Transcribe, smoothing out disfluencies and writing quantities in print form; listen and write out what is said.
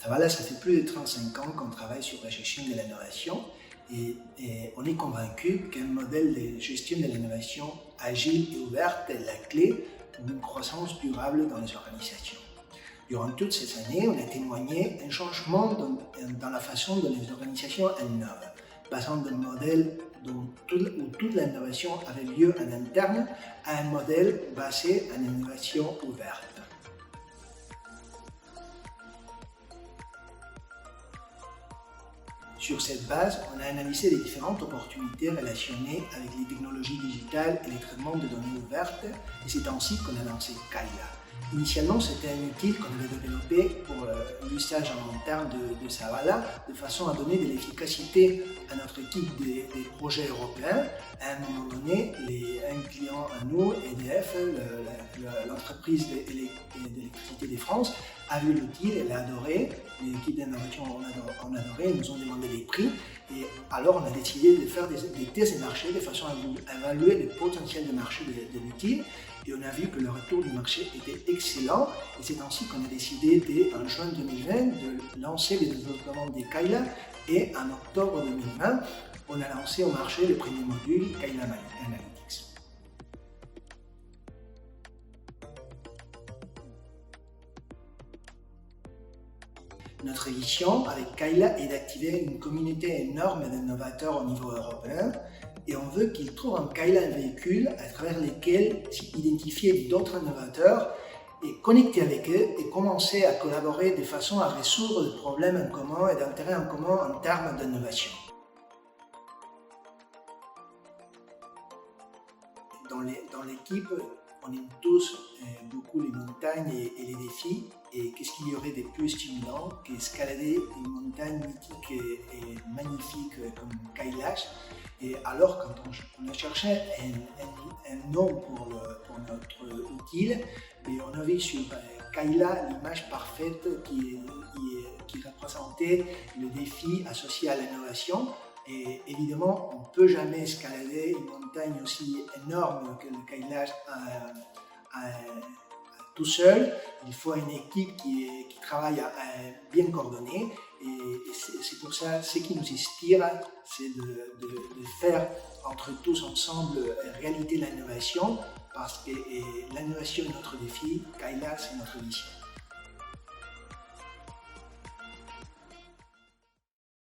Zavala, ça fait plus de 35 ans qu'on travaille sur la gestion de l'innovation et on est convaincu qu'un modèle de gestion de l'innovation agile et ouverte est la clé pour une croissance durable dans les organisations. Durant toutes ces années, on a témoigné un changement dans la façon dont les organisations innovent, passant d'un modèle où toute l'innovation avait lieu en interne à un modèle basé en innovation ouverte. Sur cette base, on a analysé les différentes opportunités relationnées avec les technologies digitales et les traitements de données ouvertes, et c'est ainsi qu'on a lancé Kaila. Initialement, c'était un outil qu'on avait développé pour l'usage en interne de Zavala, de façon à donner de l'efficacité à notre équipe des projets européens. À un moment donné, un client à nous, EDF, l'entreprise d'électricité de France, a vu l'outil, elle a adoré, l'équipe d'innovation en a adoré, ils nous ont demandé des prix, et alors on a décidé de faire des tests de marché de façon à évaluer le potentiel de marché de l'outil, et on a vu que le retour du marché était excellent, et c'est ainsi qu'on a décidé en juin 2020 de lancer le développement des Kaila, et en octobre 2020, on a lancé au marché le premier module Kaila Analytics. Notre vision avec Kaila est d'activer une communauté énorme d'innovateurs au niveau européen et on veut qu'ils trouvent en Kaila un véhicule à travers lequel identifier d'autres innovateurs et connecter avec eux et commencer à collaborer de façon à résoudre des problèmes en commun et d'intérêts en commun en termes d'innovation. Dans l'équipe, on aime tous beaucoup les montagnes et les défis. Et qu'est-ce qu'il y aurait de plus stimulant qu'escalader une montagne mythique et magnifique comme Kailash. Et alors, quand on a cherché un nom pour notre outil, on a vu sur Kaila l'image parfaite qui représentait le défi associé à l'innovation. Et évidemment, on ne peut jamais escalader une montagne aussi énorme que le Kailash tout seul. Il faut une équipe qui travaille bien coordonnée et c'est pour ça, ce qui nous inspire, c'est de faire entre tous ensemble réalité l'innovation parce que l'innovation est notre défi, Kaila c'est notre mission.